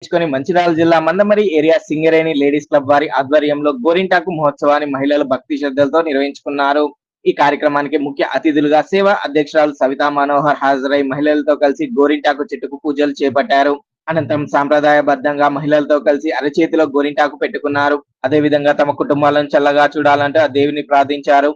పురస్కరించుకొని మంచిర్యాల జిల్లా Mandamarri area Singareni ladies club వారి ఆధ్వర్యంలో గోరింటాకు మహోత్సవాన్ని మహిళలు భక్తి శ్రద్ధలతో నిర్వహించుకున్నారు. ఈ కార్యక్రమానికి ముఖ్య అతిథులుగా సేవా అధ్యక్షురాలు సవితా మనోహర్ హాజరై మహిళలతో కలిసి గోరింటాకు చెట్టుకు పూజలు చేపట్టారు. అనంతరం సాంప్రదాయబద్ధంగా మహిళలతో కలిసి అరచేతిలో గోరింటాకు పెట్టుకున్నారు. అదేవిధంగా తమ కుటుంబాలను చల్లగా చూడాలంటూ ఆ దేవుని ప్రార్థించారు.